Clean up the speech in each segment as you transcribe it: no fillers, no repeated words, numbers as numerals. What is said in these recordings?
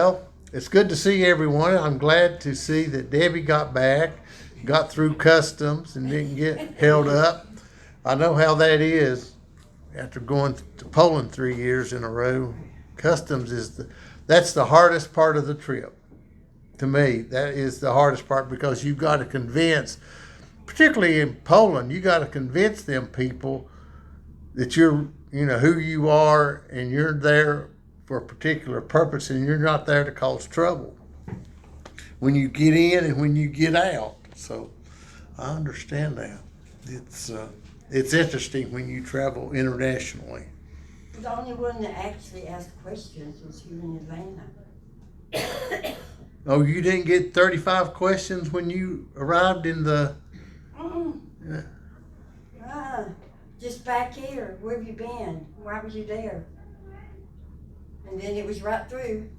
Well, it's good to see everyone. I'm glad to see that Debbie got back, got through customs, and didn't get held up. I know how that is after going to Poland 3 years in a row. Customs that's the hardest part of the trip. To me, that is the hardest part because you've got to convince, particularly in Poland, you got to convince them people that who you are and you're there for a particular purpose and you're not there to cause trouble when you get in and when you get out. So I understand that. It's interesting when you travel internationally. The only one that actually asked questions was here in Atlanta. Oh, you didn't get 35 questions when you arrived in the... Mm-mm. Just back here. Where have you been? Why were you there? And then it was right through.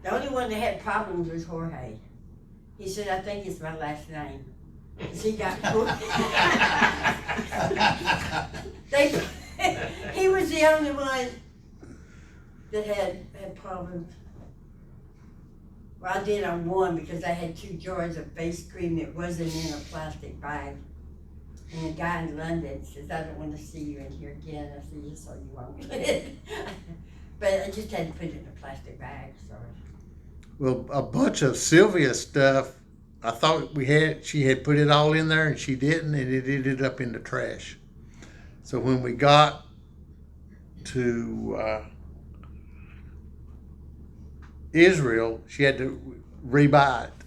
The only one that had problems was Jorge. He said, I think it's my last name. 'Cause he got he was the only one that had problems. Well, I did on one because I had 2 jars of face cream that wasn't in a plastic bag. And the guy in London says, I don't want to see you in here again. I said, yes, so you won't. But I just had to put it in a plastic bag, sorry. Well, a bunch of Sylvia's stuff, I thought she had put it all in there and she didn't, and it ended up in the trash. So when we got to Israel, she had to rebuy it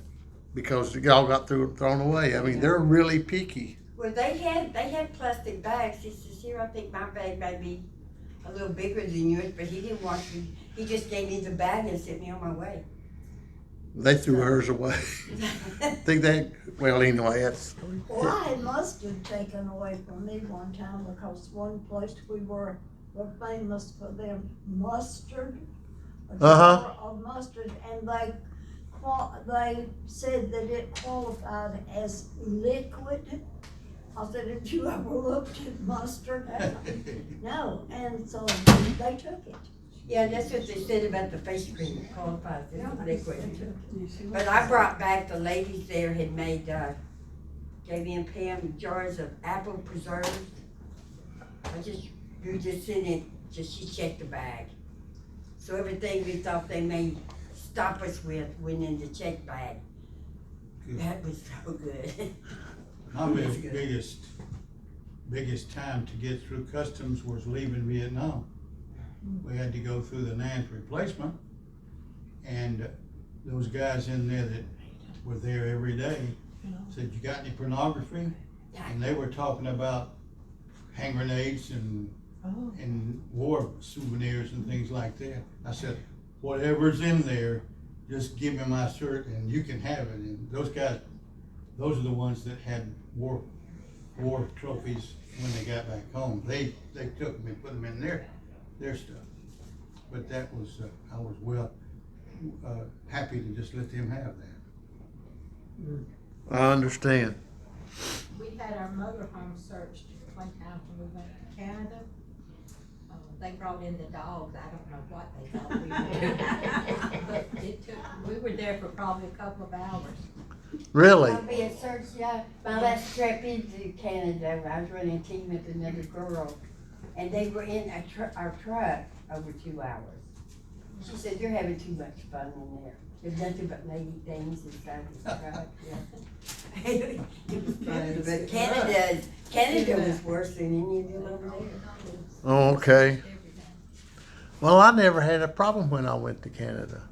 because it all got thrown away. I mean, they're really picky. Well, they had plastic bags. He says, here, I think my bag may be a little bigger than yours, but he didn't want me. He just gave me the bag and sent me on my way. They threw hers away. Well, anyway, that's... Well, I had mustard taken away from me one time because one place we were famous for their mustard. A jar of mustard, and they said that it qualified as liquid. I said, have you ever looked at mustard? No, and so they took it. Yeah, that's what they said about the face cream. It qualifies as liquid. But I brought back, the ladies there had made, gave me and Pam jars of apple preserves. You just in it, she checked the bag. So everything we thought they may stop us with went in the check bag. That was so good. My biggest time to get through customs was leaving Vietnam. We had to go through the Nance replacement, and those guys in there that were there every day said, you got any pornography? And they were talking about hand grenades and war souvenirs and things like that. I said, whatever's in there, just give me my shirt and you can have it. And those guys, those are the ones that had war trophies when they got back home. They took them and put them in their stuff. But that was, I was happy to just let them have that. I understand. We had our motorhome searched one time when we went to Canada. They brought in the dogs. I don't know what they thought we were doing. But we were there for probably a couple of hours. Really? I'll be at search, yeah. My last trip into Canada, I was running a team with another girl, and they were in our truck over 2 hours. She said, you're having too much fun in there. There's nothing but lady things inside the truck. Yeah. It was fun, but Canada was worse than any of them over there. Oh, okay. Well, I never had a problem when I went to Canada.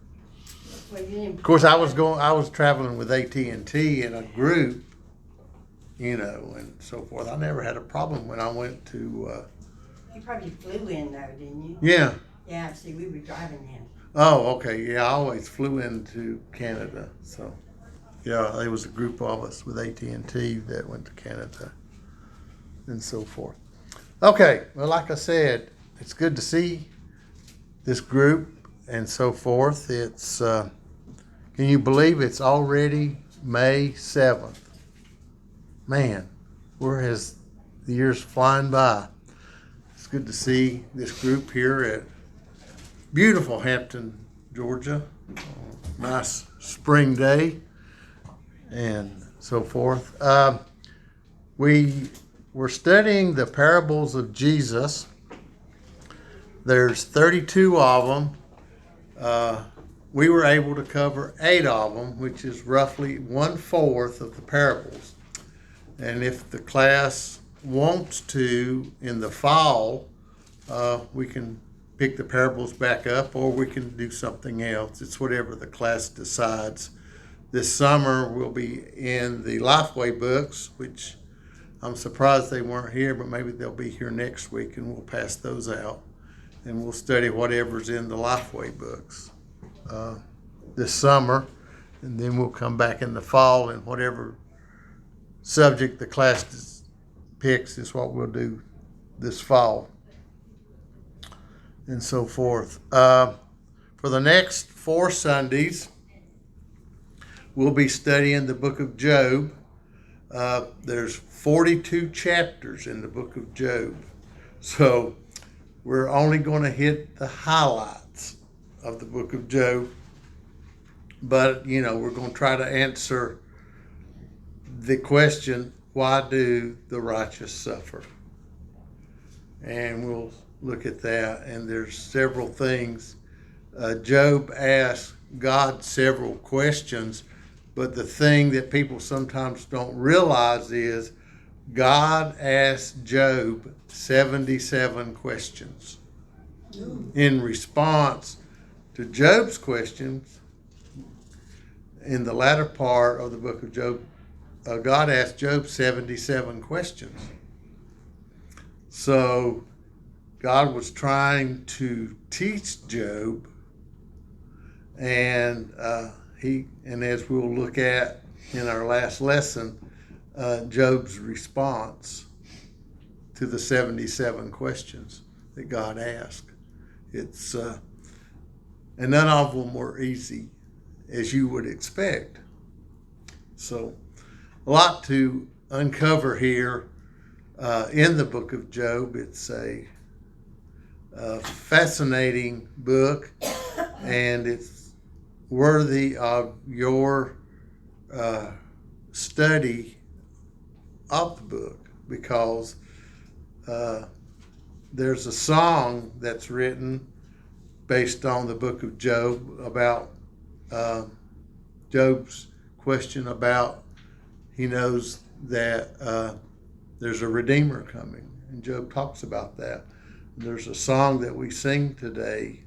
Well, you didn't. Of course, I was traveling with AT&T in a group, and so forth. I never had a problem when I went to. You probably flew in though, didn't you? Yeah. Yeah. See, we were driving in. Oh, okay. Yeah, I always flew into Canada. So, yeah, there was a group of us with AT&T that went to Canada, and so forth. Okay. Well, like I said, it's good to see this group and so forth. It's can you believe it's already May 7th? Man, where has the years flying by? It's good to see this group here at beautiful Hampton, Georgia. Nice spring day and so forth. We were studying the parables of Jesus. There's 32 of them. We were able to cover 8 of them, which is roughly 1/4 of the parables. And if the class wants to, in the fall, we can pick the parables back up, or we can do something else. It's whatever the class decides. This summer we'll be in the Lifeway books, which I'm surprised they weren't here, but maybe they'll be here next week, and we'll pass those out. And we'll study whatever's in the Lifeway books this summer, and then we'll come back in the fall, and whatever subject the class picks is what we'll do this fall, and so forth. For the next 4 Sundays, we'll be studying the book of Job. There's 42 chapters in the book of Job, so we're only going to hit the highlights of the book of Job, but we're going to try to answer the question, why do the righteous suffer? And we'll look at that, and there's several things. Job asked God several questions, but the thing that people sometimes don't realize is God asked Job 77 questions. In response to Job's questions, in the latter part of the book of Job, God asked Job 77 questions. So God was trying to teach Job, and as we'll look at in our last lesson, Job's response to the 77 questions that God asked. And none of them were easy, as you would expect. So a lot to uncover here in the book of Job. It's a fascinating book, and it's worthy of your study of the book, because there's a song that's written based on the book of Job about Job's question about he knows that there's a Redeemer coming, and Job talks about that. There's a song that we sing today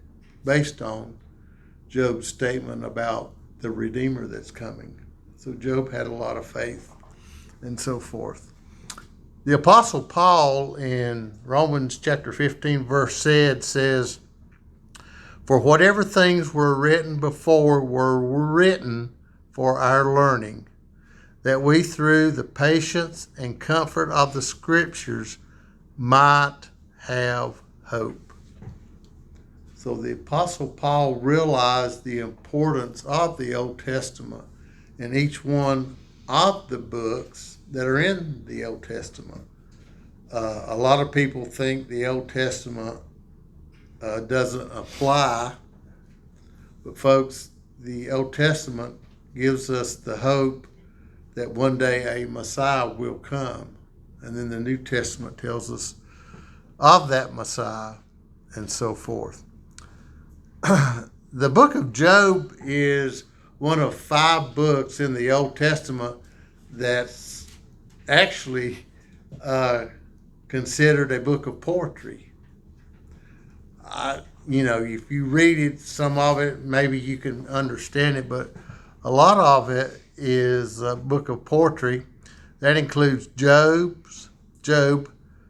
based on Job's statement about the Redeemer that's coming. So Job had a lot of faith and so forth. The Apostle Paul in Romans chapter 15 verse says, "For whatever things were written before were written for our learning, that we through the patience and comfort of the Scriptures might have hope." So the Apostle Paul realized the importance of the Old Testament and each one of the books that are in the Old Testament. A lot of people think the Old Testament doesn't apply, but folks, the Old Testament gives us the hope that one day a Messiah will come, and then the New Testament tells us of that Messiah and so forth. The book of Job is one of 5 books in the Old Testament that's actually considered a book of poetry. If you read it, some of it, maybe you can understand it, but a lot of it is a book of poetry. That includes Job,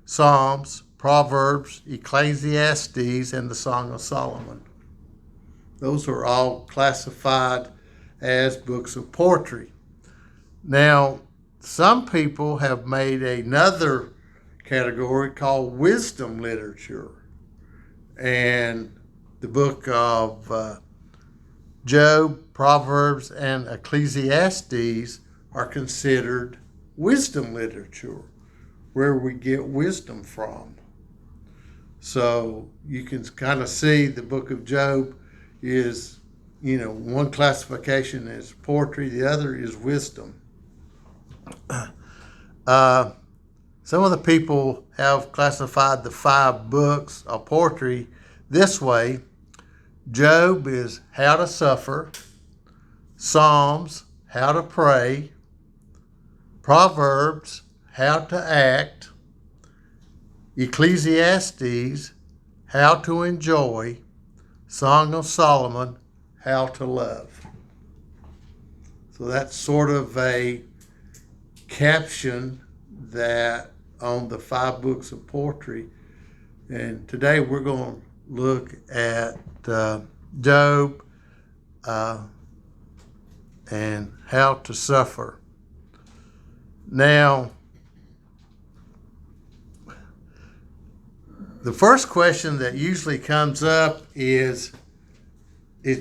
Psalms, Proverbs, Ecclesiastes, and the Song of Solomon. Those are all classified as books of poetry. Now, some people have made another category called wisdom literature. And the book of Job, Proverbs, and Ecclesiastes are considered wisdom literature, where we get wisdom from. So you can kind of see the book of Job is one classification is poetry, the other is wisdom. Some of the people have classified the 5 books of poetry this way. Job is how to suffer, Psalms, how to pray, Proverbs, how to act, Ecclesiastes, how to enjoy, Song of Solomon, how to love. So that's sort of a caption that on the 5 books of poetry. And today we're going to look at Job and how to suffer. Now, the first question that usually comes up is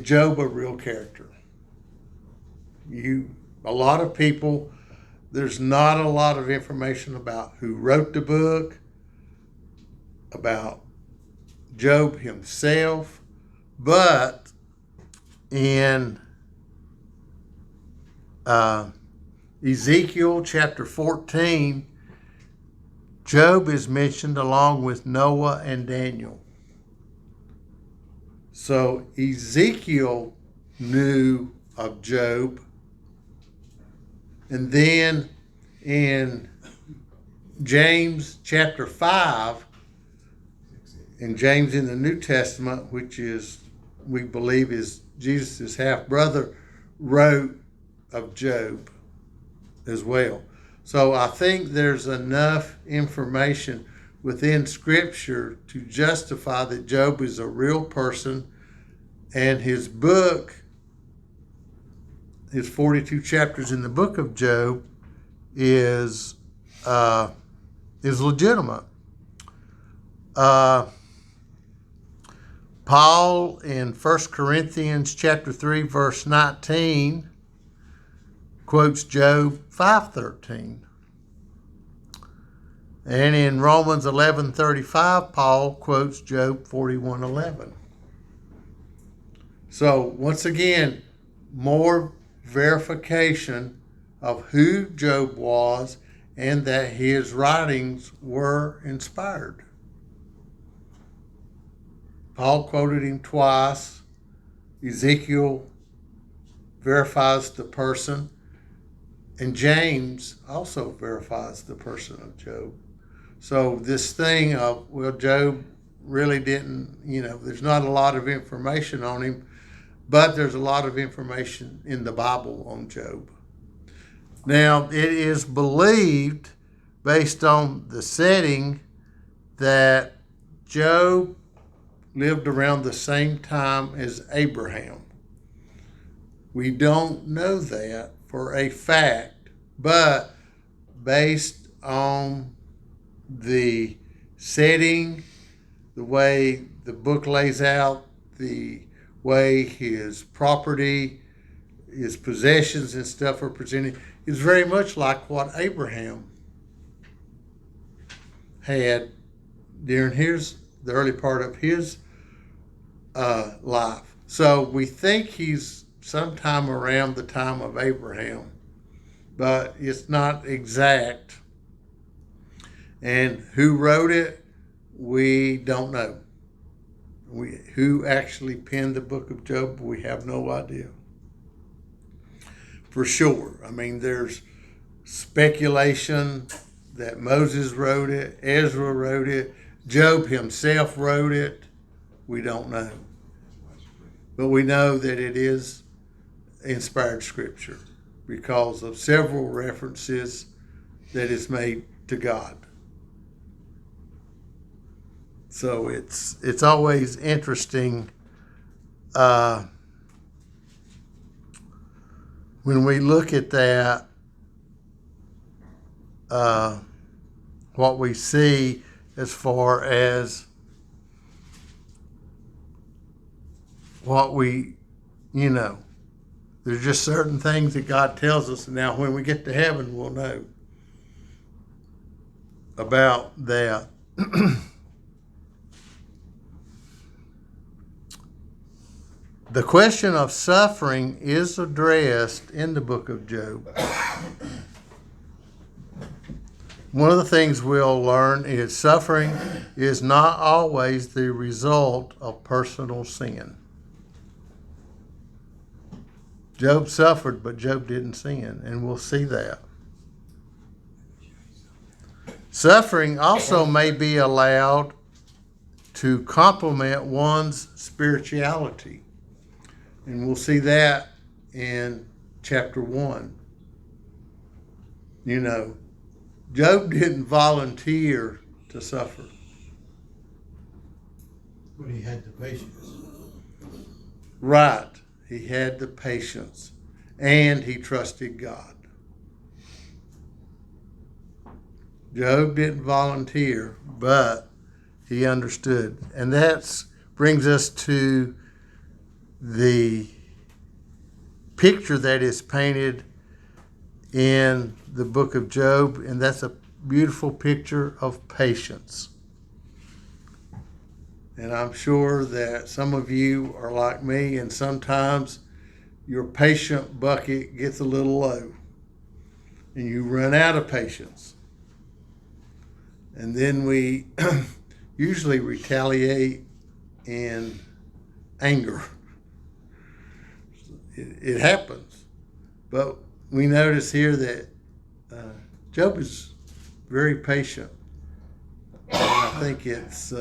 Job a real character? A lot of people, there's not a lot of information about who wrote the book, about Job himself, but in Ezekiel chapter 14, Job is mentioned along with Noah and Daniel. So Ezekiel knew of Job. And then in James chapter 5, and James in the New Testament, which is, we believe is Jesus' half-brother, wrote of Job as well. So I think there's enough information within Scripture to justify that Job is a real person, and his book, his 42 chapters in the book of Job, is legitimate. Paul in 1 Corinthians chapter 3 verse 19 quotes Job 5:13. And in Romans 11:35, Paul quotes Job 41:11. So once again, more verification of who Job was and that his writings were inspired. Paul quoted him twice. Ezekiel verifies the person. And James also verifies the person of Job. So this thing of, well, Job really didn't, there's not a lot of information on him, but there's a lot of information in the Bible on Job. Now, it is believed, based on the setting, that Job lived around the same time as Abraham. We don't know that for a fact, but based on the setting, the way the book lays out, the way his property, his possessions and stuff are presented, is very much like what Abraham had during the early part of his life. So we think he's sometime around the time of Abraham, but it's not exact. And who wrote it, we don't know. Who actually penned the book of Job, we have no idea. For sure. I mean, there's speculation that Moses wrote it, Ezra wrote it, Job himself wrote it. We don't know. But we know that it is inspired scripture because of several references that is made to God. So it's always interesting when we look at that, what we see as far as what we, there's just certain things that God tells us. And now when we get to heaven, we'll know about that. the question of suffering is addressed in the book of Job. One of the things we'll learn is suffering is not always the result of personal sin. Job suffered, but Job didn't sin, and we'll see that. Suffering also may be allowed to complement one's spirituality. And we'll see that in chapter 1. You know, Job didn't volunteer to suffer. But he had the patience. Right. He had the patience. And he trusted God. Job didn't volunteer, but he understood. And that brings us to the picture that is painted in the book of Job, and that's a beautiful picture of patience. And I'm sure that some of you are like me, and sometimes your patient bucket gets a little low, and you run out of patience. And then we usually retaliate in anger. It happens. But we notice here that Job is very patient. And I think it's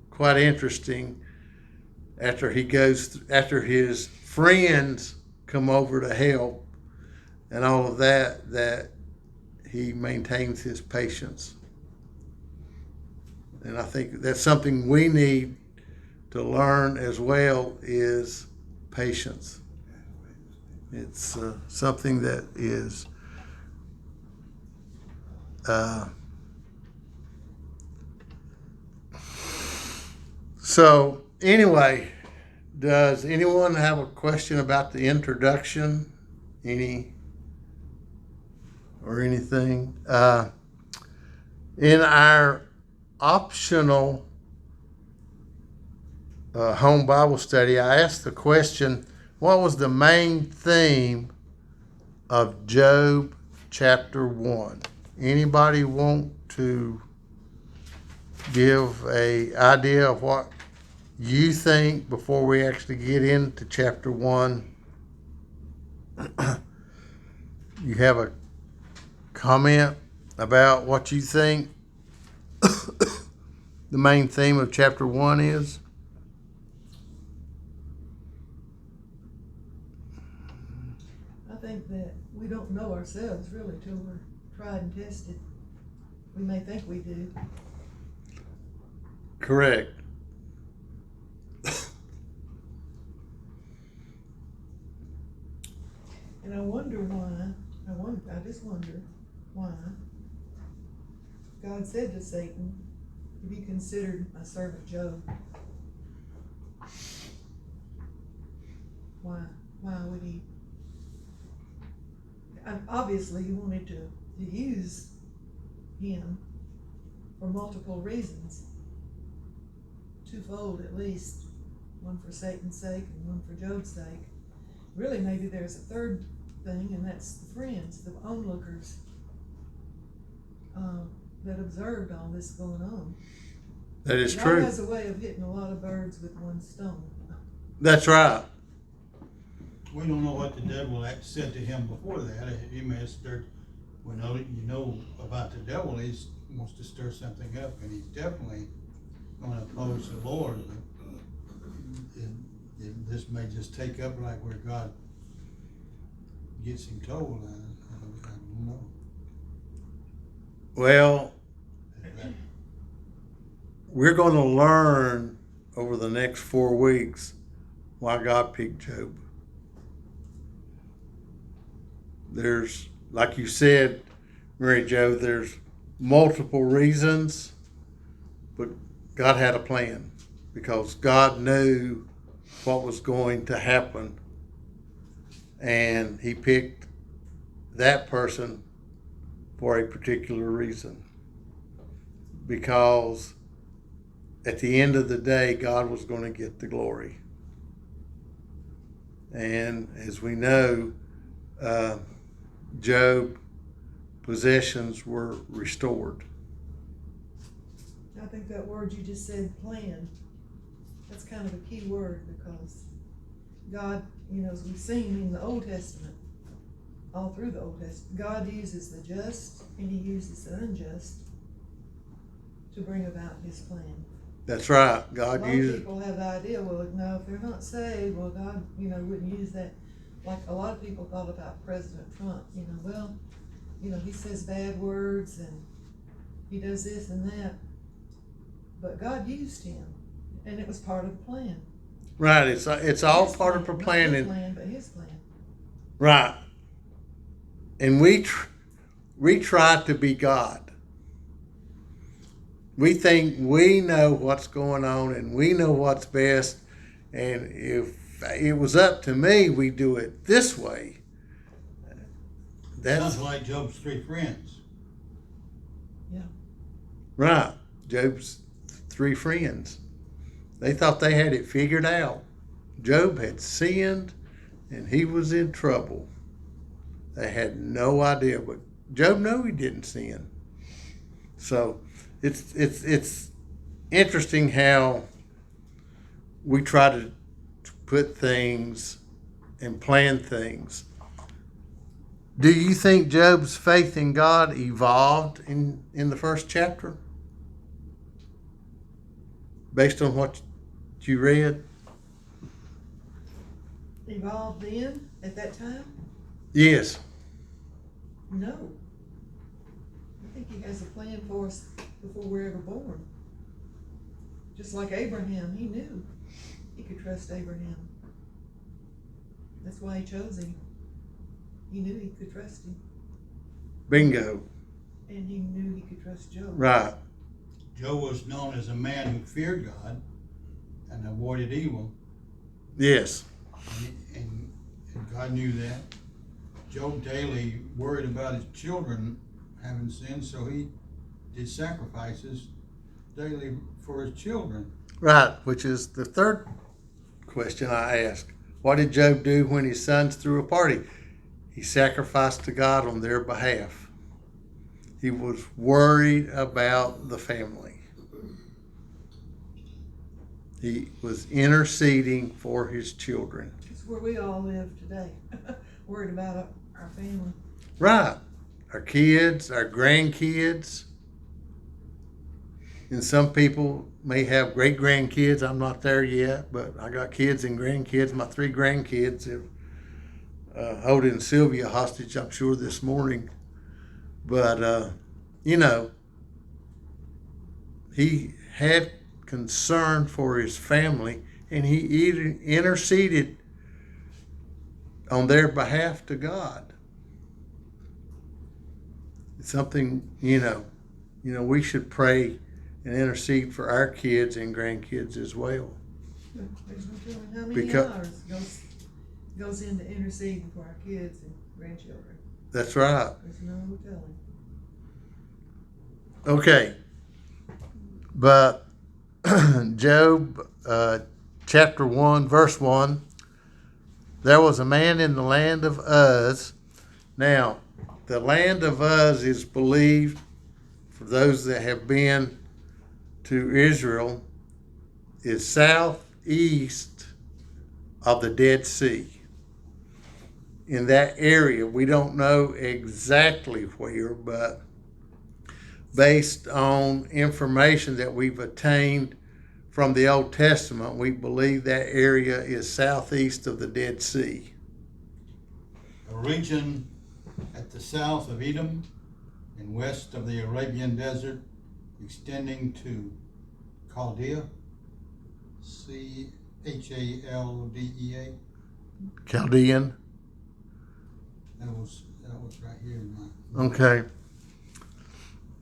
quite interesting after his friends come over to help and all of that, that he maintains his patience. And I think that's something we need to learn as well, is patience. It's something that is so anyway, does anyone have a question about the introduction? Anything? In our optional home Bible study, I asked the question, what was the main theme of Job chapter 1? Anybody want to give an idea of what you think before we actually get into chapter 1? You have a comment about what you think the main theme of chapter 1 is? I think that we don't know ourselves really till we're tried and tested. We may think we do. Correct. And I wonder why, I just wonder why God said to Satan, "Have you considered my servant Job?" Why would he? Obviously, he wanted to use him for multiple reasons. Twofold at least. One for Satan's sake and one for Job's sake. Really, maybe there's a third thing, and that's the friends, the onlookers that observed all this going on. That is God true. has a way of hitting a lot of birds with one stone. That's right. We don't know what the devil had said to him before that. He may have stirred, you know about the devil, he wants to stir something up, and he's definitely going to oppose the Lord. This may just take up like where God gets him told. I don't know. Well, we're going to learn over the next 4 weeks why God picked Job. There's, like you said, Mary Jo, there's multiple reasons, but God had a plan because God knew what was going to happen, and he picked that person for a particular reason, because at the end of the day, God was going to get the glory. And as we know, Job possessions were restored. I think that word you just said, plan, that's kind of a key word, because God, as we've seen in the Old Testament, all through the Old Testament, God uses the just and he uses the unjust to bring about his plan. That's right. A God lot of uses. people have the idea, well, no, if they're not saved, well, God, wouldn't use that. Like a lot of people thought about President Trump, he says bad words and he does this and that. But God used him, and it was part of the plan. Right. It's all His part of the not plan. your And plan, but his plan. right. And we try to be God. We think we know what's going on and we know what's best. And if it was up to me, we do it this way. That's Sounds like Job's three friends. right. Job's three friends. They thought they had it figured out. Job had sinned and he was in trouble. They had no idea, but Job knew he didn't sin. So it's interesting how we try to put things and plan things. Do you think Job's faith in God evolved in the first chapter? Based on what you read? Evolved then, at that time? Yes. No. I think he has a plan for us before we're ever born. Just like Abraham, he knew he could trust Abraham. That's why he chose him. He knew he could trust him. Bingo. And he knew he could trust Job. Right. Job was known as a man who feared God and avoided evil, Yes. and God knew that. Job daily worried about his children having sinned, so he did sacrifices daily for his children. Right, which is the third question I asked. What did Job do when his sons threw a party? He sacrificed to God on their behalf. He was worried about the family. He was interceding for his children. It's where we all live today. Worried about our family. Right. Our kids, our grandkids. And some people may have great grandkids. I'm not there yet, but I got kids and grandkids. My three grandkids are holding Sylvia hostage, I'm sure, this morning. But, he had concern for his family, and he even interceded on their behalf to God. It's something, we should pray and intercede for our kids and grandkids as well. There's no telling how many Because- hours goes into interceding for our kids and grandchildren. That's right. There's no telling. Okay. But Job, chapter 1, verse 1, there was a man in the land of Uz. Now, the land of Uz is believed, for those that have been to Israel, is southeast of the Dead Sea. In that area, we don't know exactly where, but based on information that we've attained from the Old Testament, we believe that area is southeast of the Dead Sea. A region at the south of Edom and west of the Arabian Desert, extending to Chaldea, Chaldea. Chaldean. That was right here in my. Okay.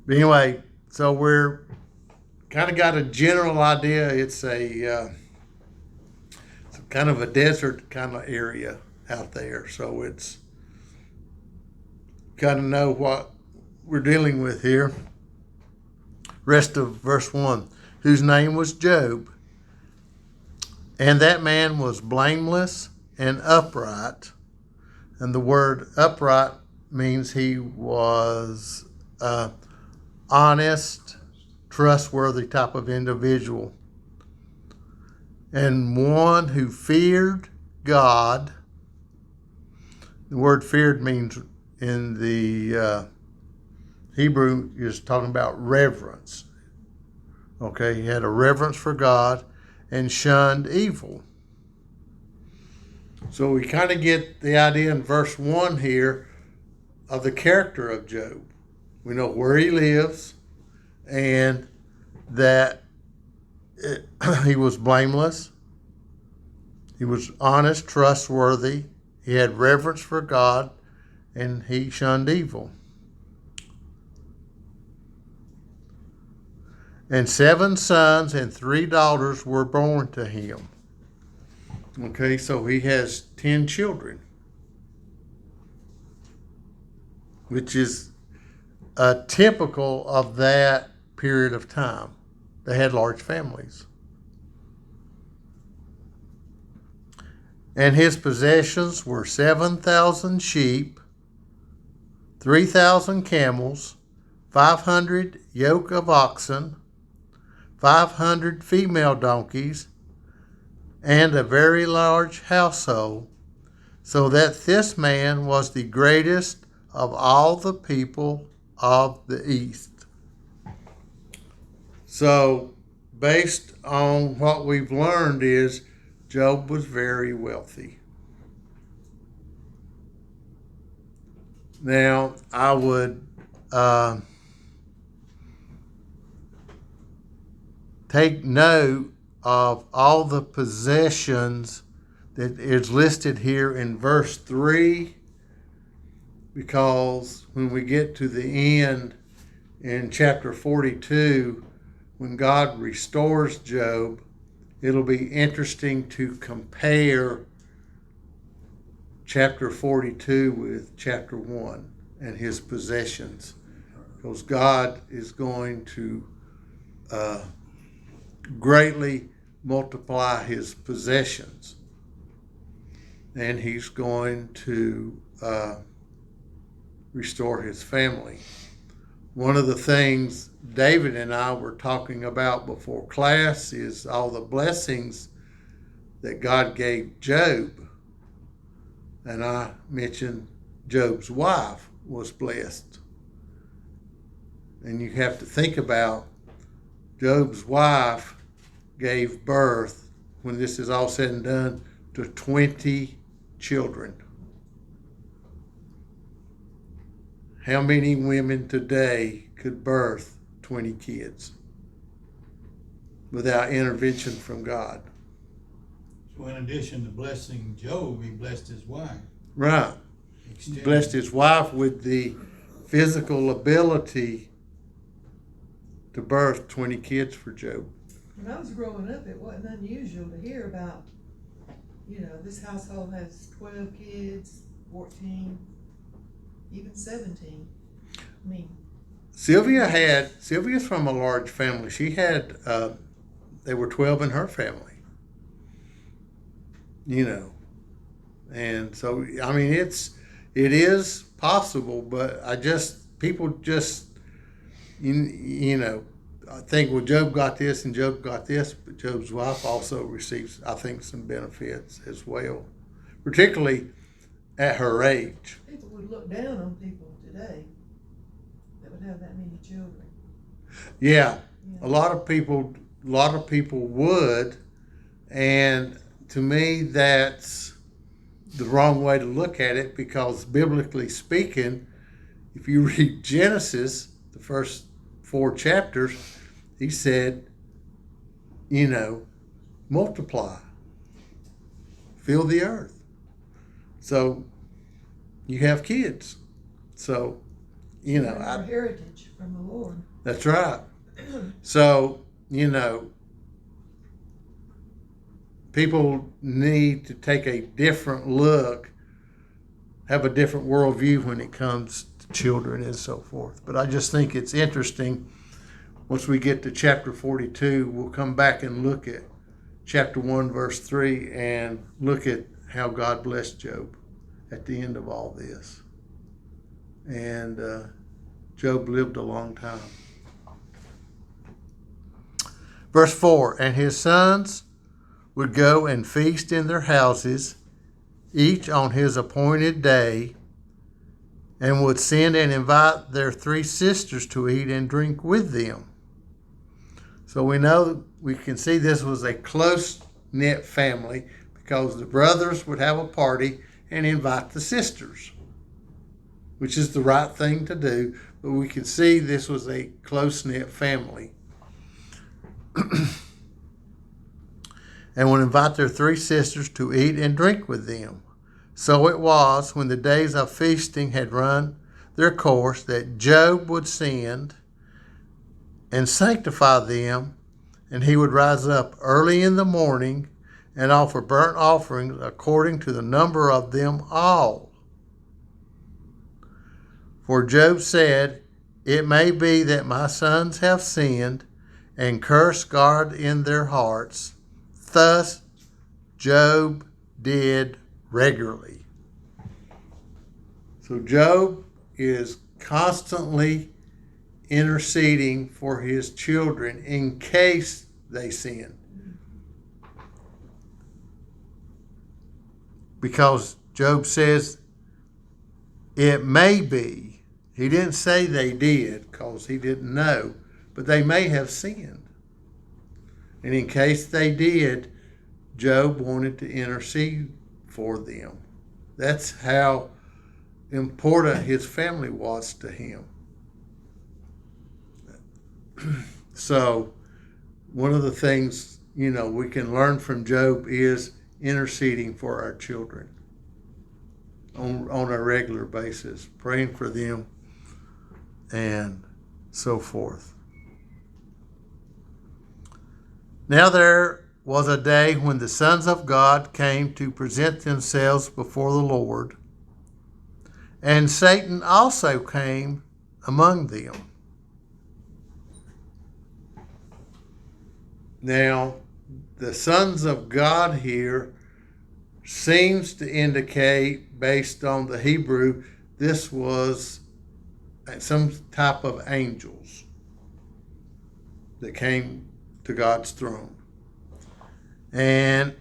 But anyway, so we're kind of got a general idea. It's a kind of a desert kind of area out there. So it's kind of know what we're dealing with here. Rest of verse 1. Whose name was Job. And that man was blameless and upright. And the word upright means he was honest, trustworthy type of individual. And one who feared God. The word feared means in the Hebrew is talking about reverence. Okay, he had a reverence for God and shunned evil. So we kind of get the idea in verse 1 here of the character of Job. We know where he lives and that he was blameless. He was honest, trustworthy. He had reverence for God and he shunned evil. And 7 sons and 3 daughters were born to him. Okay, so he has 10 children, which is typical of that period of time. They had large families. And his possessions were 7,000 sheep, 3,000 camels, 500 yoke of oxen, 500 female donkeys, and a very large household, so that this man was the greatest of all the people of the East. So, based on what we've learned is Job was very wealthy. Now, I would take note of all the possessions that is listed here in verse 3, because when we get to the end in chapter 42, when God restores Job, it'll be interesting to compare chapter 42 with chapter 1 and his possessions, because God is going to greatly multiply his possessions, and he's going to restore his family. One of the things David and I were talking about before class is all the blessings that God gave Job, and I mentioned Job's wife was blessed, and you have to think about Job's wife gave birth, when this is all said and done, to 20 children. How many women today could birth 20 kids without intervention from God? So in addition to blessing Job, he blessed his wife. Right. He blessed his wife with the physical ability to birth 20 kids for Job. When I was growing up, it wasn't unusual to hear about, this household has 12 kids, 14, even 17. I mean, Sylvia's from a large family. She had, there were 12 in her family. And so, I mean, it is possible, but people just, I think, well, Job got this and Job got this, but Job's wife also receives, I think, some benefits as well, particularly at her age. people would look down on people today that would have that many children. Yeah, a lot of people would, and to me, that's the wrong way to look at it, because biblically speaking, if you read Genesis, the first 4 chapters, he said, multiply, fill the earth. So you have kids. So, Our heritage from the Lord. that's right. So, people need to take a different look, have a different worldview when it comes to children and so forth. But I just think it's interesting. Once we get to chapter 42, we'll come back and look at chapter 1, verse 3, and look at how God blessed Job at the end of all this. And Job lived a long time. Verse 4, and his sons would go and feast in their houses, each on his appointed day, and would send and invite their 3 sisters to eat and drink with them. So we can see this was a close-knit family because the brothers would have a party and invite the sisters, which is the right thing to do. But we can see this was a close-knit family. And would invite their 3 sisters to eat and drink with them. So it was, when the days of feasting had run their course, that Job would send and sanctify them, and he would rise up early in the morning and offer burnt offerings according to the number of them all. For Job said, it may be that my sons have sinned and cursed God in their hearts. Thus Job did regularly. So Job is constantly interceding for his children in case they sin. Because Job says it may be. He didn't say they did because he didn't know, but they may have sinned. And in case they did, Job wanted to intercede for them. That's how important his family was to him. So one of the things, we can learn from Job is interceding for our children on a regular basis, praying for them and so forth. Now there was a day when the sons of God came to present themselves before the Lord, and Satan also came among them. Now, the sons of God here seems to indicate, based on the Hebrew, this was some type of angels that came to God's throne. And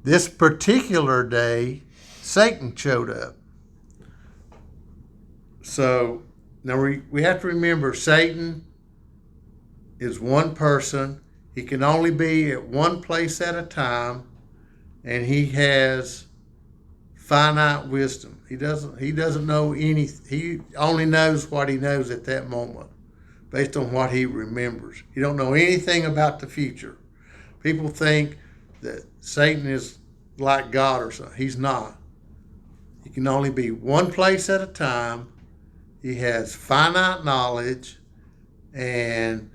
this particular day, Satan showed up. So now we have to remember, Satan is one person. He can only be at one place at a time, and he has finite wisdom. He doesn't know anything. He only knows what he knows at that moment, based on what he remembers. He don't know anything about the future. People think that Satan is like God or something. He's not. He can only be one place at a time. He has finite knowledge, and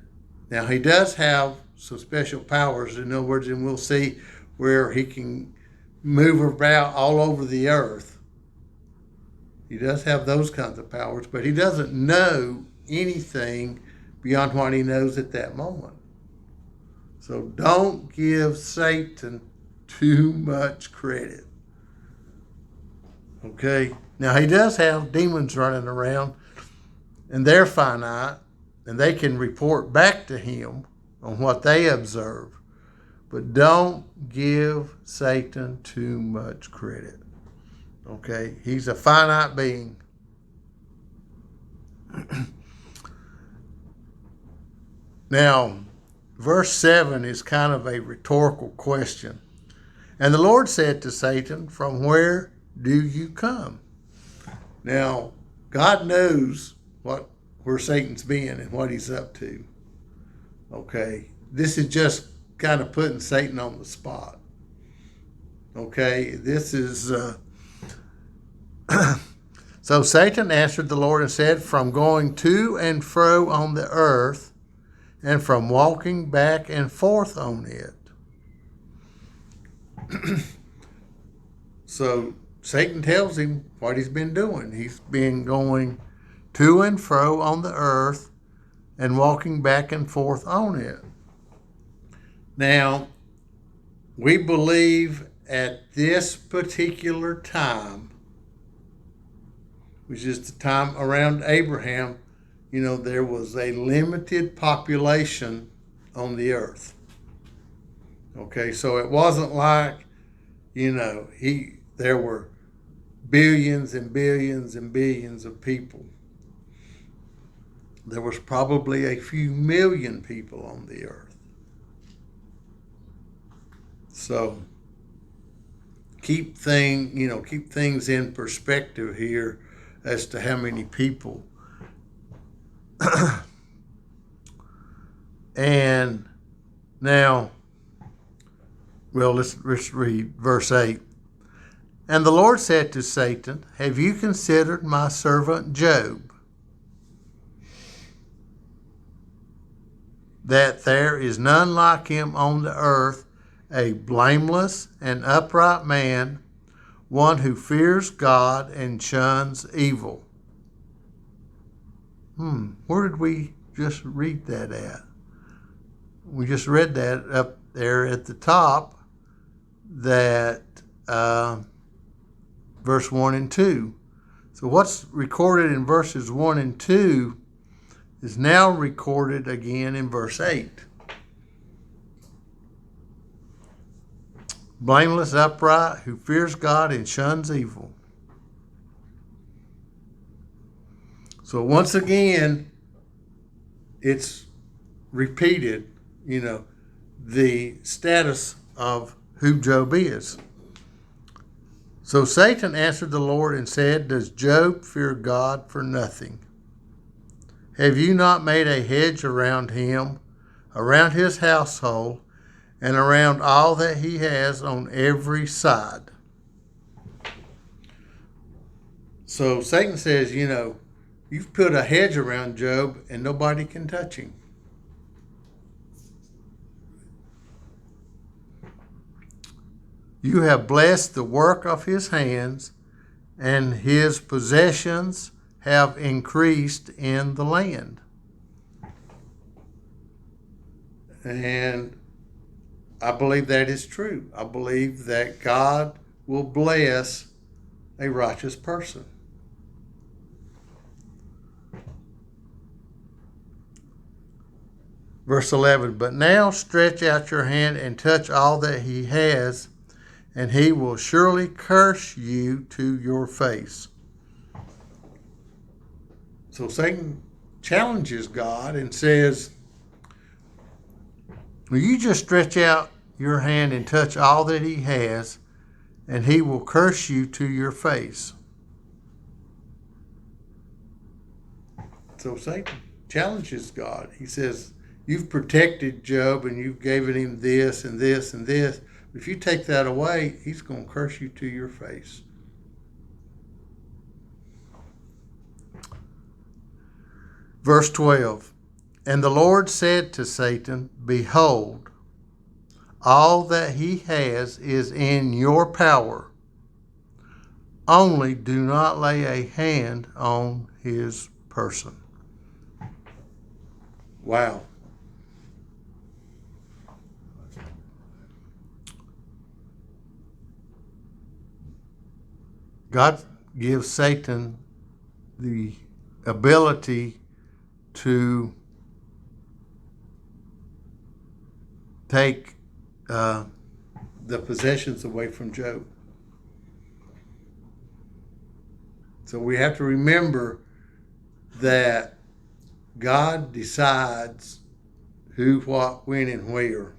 now he does have some special powers. In other words, and we'll see where he can move about all over the earth. He does have those kinds of powers, but he doesn't know anything beyond what he knows at that moment. So don't give Satan too much credit. Okay? Now, he does have demons running around, and they're finite, and they can report back to him on what they observe. But don't give Satan too much credit. Okay? He's a finite being. Now, verse 7 is kind of a rhetorical question. And the Lord said to Satan, from where do you come? Now, God knows where Satan's been and what he's up to. Okay? This is just kind of putting Satan on the spot. Okay? This is... So Satan answered the Lord and said, from going to and fro on the earth, and from walking back and forth on it. So Satan tells him what he's been doing. He's been going to and fro on the earth and walking back and forth on it. Now, we believe at this particular time, which is the time around Abraham, there was a limited population on the earth. Okay, so it wasn't like, there were billions and billions and billions of people. There was probably a few million people on the earth. So keep things in perspective here as to how many people. And now, well, let's read verse 8. And the Lord said to Satan, have you considered my servant Job, that there is none like him on the earth, a blameless and upright man, one who fears God and shuns evil? Where did we just read that at? We just read that up there at the top, that verse 1 and 2. So what's recorded in verses 1 and 2 is now recorded again in verse 8. Blameless, upright, who fears God and shuns evil. So once again, it's repeated, the status of who Job is. So Satan answered the Lord and said, does Job fear God for nothing? Have you not made a hedge around him, around his household, and around all that he has on every side? So Satan says, you've put a hedge around Job and nobody can touch him. You have blessed the work of his hands, and his possessions have increased in the land. And I believe that is true. I believe that God will bless a righteous person. Verse 11, but now stretch out your hand and touch all that he has, and he will surely curse you to your face. So Satan challenges God and says, will you just stretch out your hand and touch all that he has, and he will curse you to your face. So Satan challenges God. He says, you've protected Job and you've given him this and this and this. If you take that away, he's going to curse you to your face. Verse 12, and the Lord said to Satan, behold, all that he has is in your power. Only do not lay a hand on his person. Wow. God gives Satan the ability to take the possessions away from Job. So we have to remember that God decides who, what, when, and where.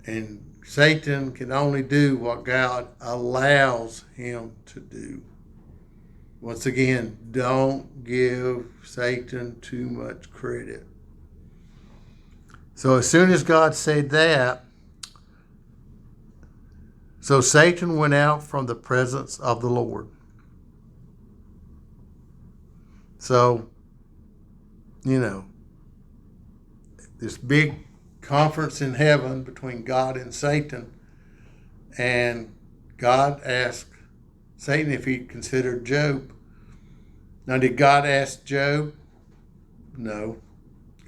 And Satan can only do what God allows him to do. Once again, don't give Satan too much credit. So as soon as God said that, so Satan went out from the presence of the Lord. So, this big conference in heaven between God and Satan, and God asked Satan if he considered Job. Now, did God ask Job? No.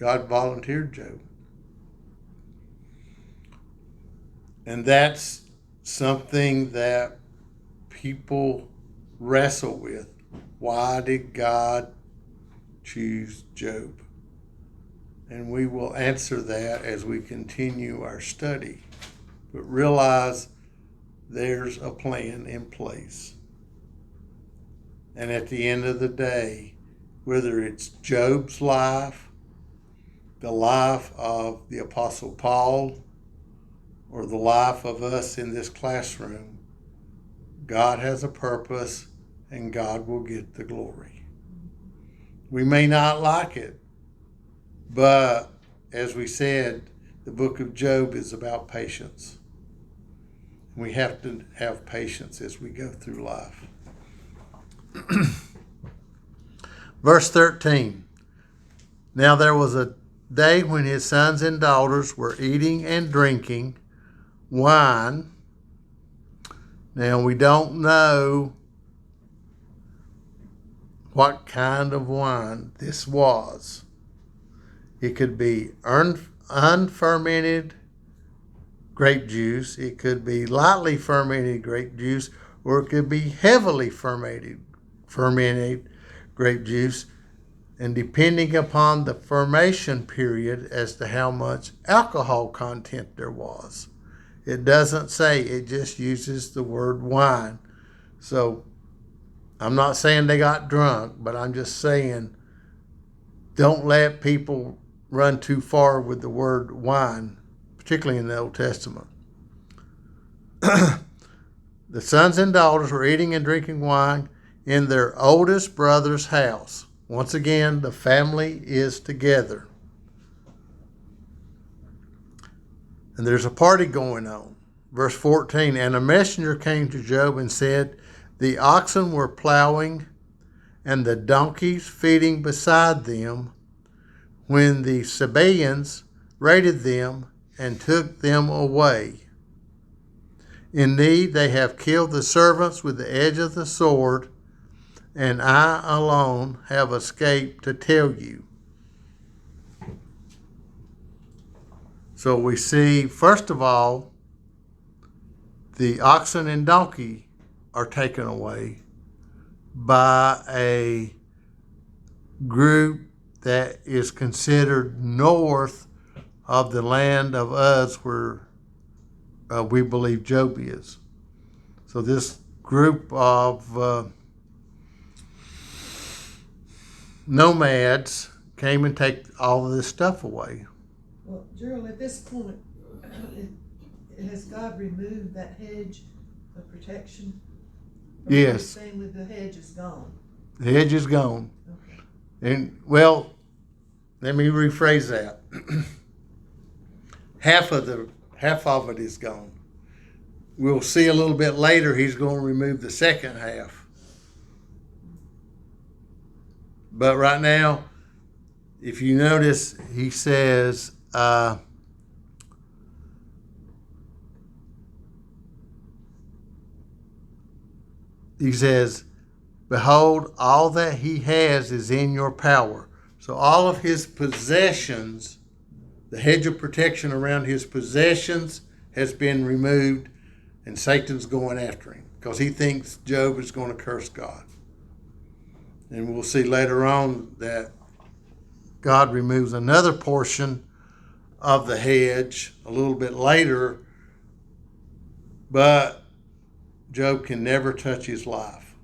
God volunteered Job. And that's something that people wrestle with. Why did God choose Job? And we will answer that as we continue our study. But realize there's a plan in place. And at the end of the day, whether it's Job's life, the life of the Apostle Paul, or the life of us in this classroom, God has a purpose and God will get the glory. We may not like it, but as we said, the book of Job is about patience. We have to have patience as we go through life. Verse 13. Now there was a day when his sons and daughters were eating and drinking wine. Now we don't know what kind of wine this was. It could be unfermented grape juice, it could be lightly fermented grape juice, or it could be heavily fermented grape juice, and depending upon the fermentation period as to how much alcohol content there was. It doesn't say, it just uses the word wine. So I'm not saying they got drunk, but I'm just saying don't let people run too far with the word wine, particularly in the Old Testament. The sons and daughters were eating and drinking wine in their oldest brother's house. Once again, the family is together. And there's a party going on. Verse 14, and a messenger came to Job and said, the oxen were plowing and the donkeys feeding beside them when the Sabaeans raided them and took them away. Indeed, they have killed the servants with the edge of the sword, and I alone have escaped to tell you. So we see, first of all, the oxen and donkey are taken away by a group that is considered north of the land of Uz where we believe Job is. So this group of nomads came and take all of this stuff away. Well, Gerald, at this point, has God removed that hedge of protection? Or Yes. are you saying that the hedge is gone? The hedge is gone. Okay. And, well, let me rephrase that. Half of it is gone. We'll see a little bit later he's going to remove the second half. But right now, if you notice, he says, behold, all that he has is in your power. So all of his possessions, the hedge of protection around his possessions has been removed, and Satan's going after him because he thinks Job is going to curse God. And we'll see later on that God removes another portion of the hedge a little bit later, but Job can never touch his life.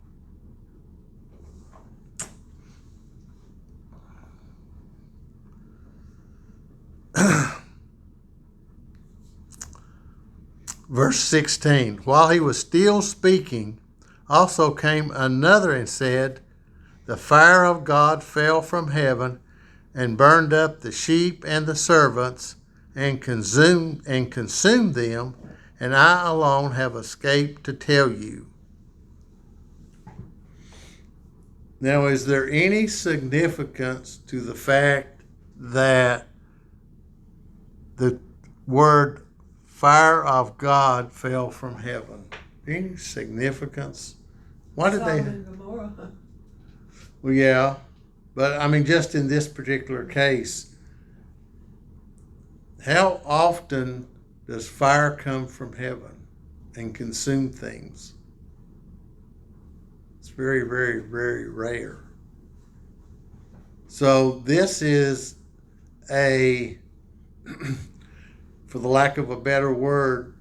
Verse 16, while he was still speaking, also came another and said, the fire of God fell from heaven and burned up the sheep and the servants and consumed them, and I alone have escaped to tell you. Now, is there any significance to the fact that the word fire of God fell from heaven? Any significance? Why did they? Sodom and Gomorrah. Well, yeah, but I mean, just in this particular case, how often does fire come from heaven? and consume things. It's very, very, very rare. So this is a, for the lack of a better word,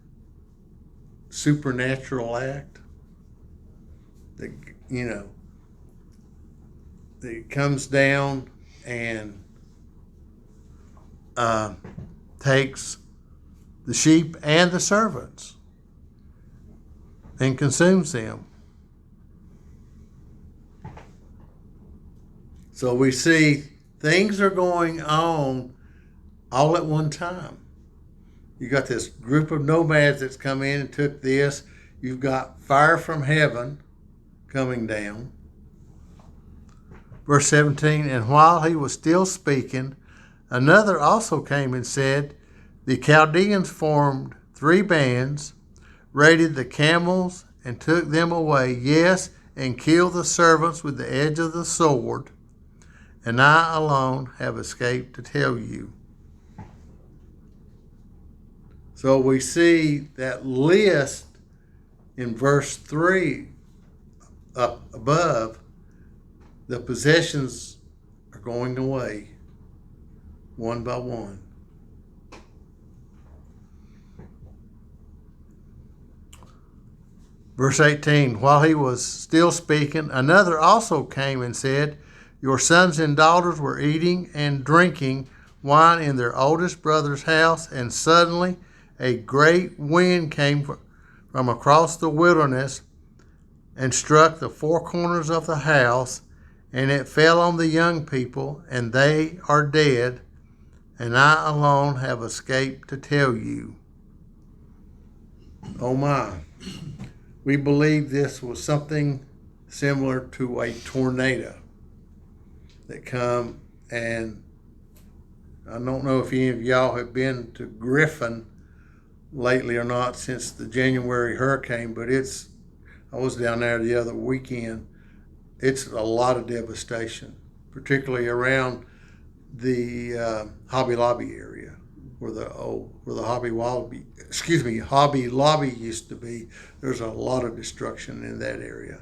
supernatural act that, you know, that comes down and takes the sheep and the servants and consumes them. So we see things are going on all at one time. You got this group of nomads that's come in and took this. You've got fire from heaven coming down. Verse 17, and while he was still speaking, another also came and said, the Chaldeans formed 3 bands, raided the camels, and took them away, yes, and killed the servants with the edge of the sword, and I alone have escaped to tell you. So we see that list in verse 3 up above. The possessions are going away one by one. Verse 18, while he was still speaking, another also came and said, your sons and daughters were eating and drinking wine in their oldest brother's house, and suddenly a great wind came from across the wilderness and struck the 4 corners of the house, and it fell on the young people, and they are dead, and I alone have escaped to tell you. Oh my. We believe this was something similar to a tornado that come, and I don't know if any of y'all have been to Griffin lately or not since the January hurricane, but I was down there the other weekend. It's a lot of devastation, particularly around the Hobby Lobby area where the Hobby Lobby used to be. There's a lot of destruction in that area.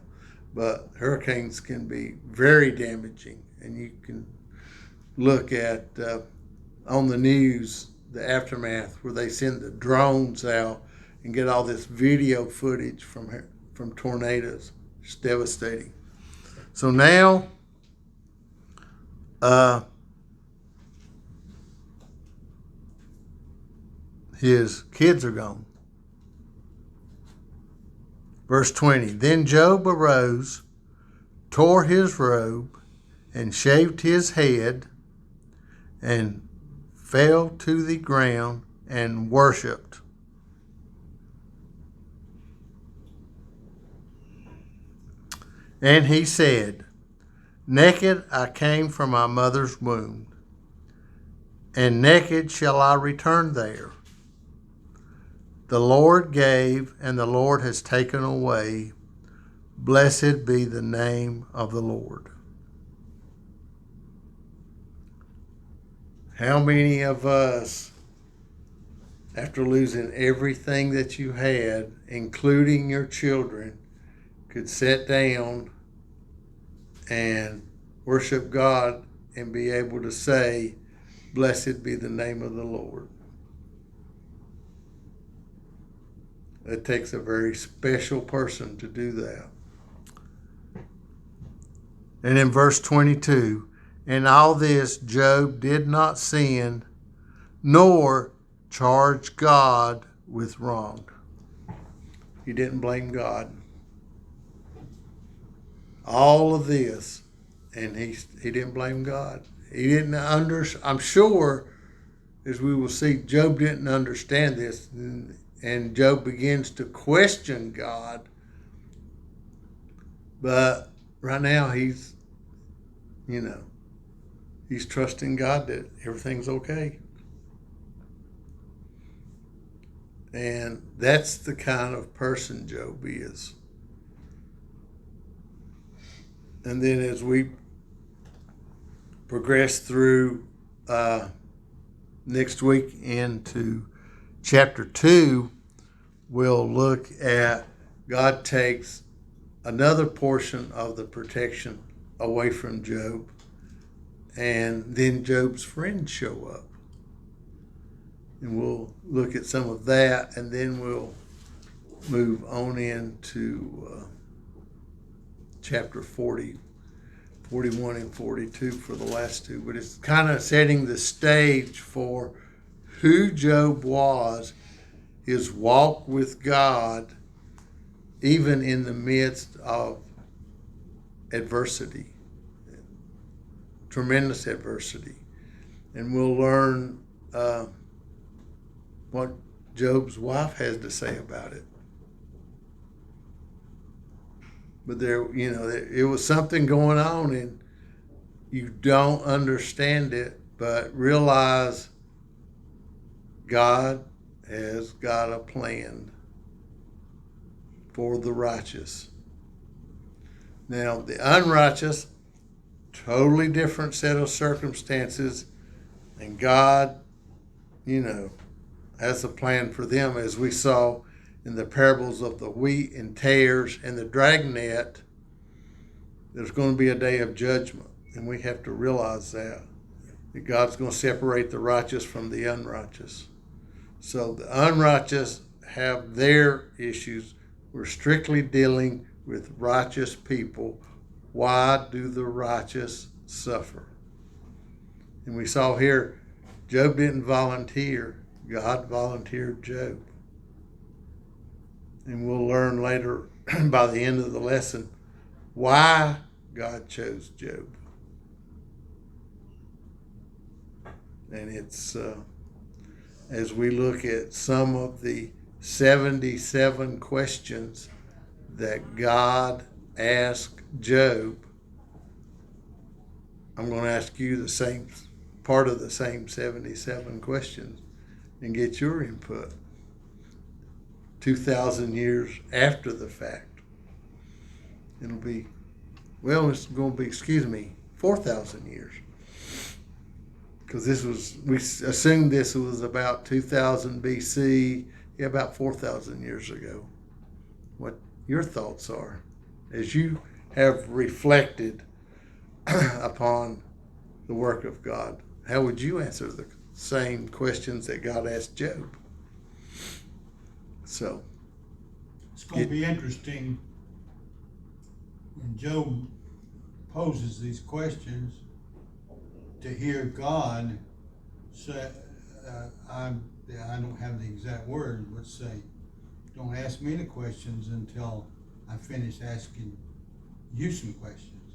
But hurricanes can be very damaging, and you can look at on the news the aftermath where they send the drones out and get all this video footage from tornadoes. It's devastating. So now his kids are gone. Verse 20, then Job arose, tore his robe, and shaved his head, and fell to the ground and worshipped. And he said, naked I came from my mother's womb, and naked shall I return there. The Lord gave, and the Lord has taken away. Blessed be the name of the Lord. How many of us, after losing everything that you had, including your children, could sit down and worship God and be able to say, blessed be the name of the Lord? It takes a very special person to do that. And in verse 22, in all this Job did not sin, nor charge God with wrong. He didn't blame God. All of this, and he didn't blame God. He didn't I'm sure, as we will see, Job didn't understand this, and Job begins to question God. But right now he's trusting God that everything's okay. And that's the kind of person Job is. And then as we progress through next week into chapter 2, we'll look at God takes another portion of the protection away from Job, and then Job's friends show up. And we'll look at some of that, and then we'll move on into chapter 40, 41 and 42 for the last two. But it's kind of setting the stage for who Job was, his walk with God, even in the midst of adversity, tremendous adversity. And we'll learn what Job's wife has to say about it. But there, it was something going on, and you don't understand it, but realize God has got a plan for the righteous. Now, the unrighteous, totally different set of circumstances, and God, has a plan for them, as we saw in the parables of the wheat and tares and the dragnet. There's going to be a day of judgment, and we have to realize that God's going to separate the righteous from the unrighteous. So the unrighteous have their issues. We're strictly dealing with righteous people. Why do the righteous suffer? And we saw here, Job didn't volunteer. God volunteered Job. And we'll learn later by the end of the lesson why God chose Job. And it's as we look at some of the 77 questions that God asked Job, I'm going to ask you the same part of the same 77 questions and get your input 2,000 years after the fact. It'll be, it's going to be, 4,000 years. Because we assumed this was about 2000 BC, about 4,000 years ago. What your thoughts are as you have reflected upon the work of God. How would you answer the same questions that God asked Job? So it's going to be interesting when Job poses these questions to hear God say, I don't have the exact word, but say, don't ask me the questions until I finish asking you some questions.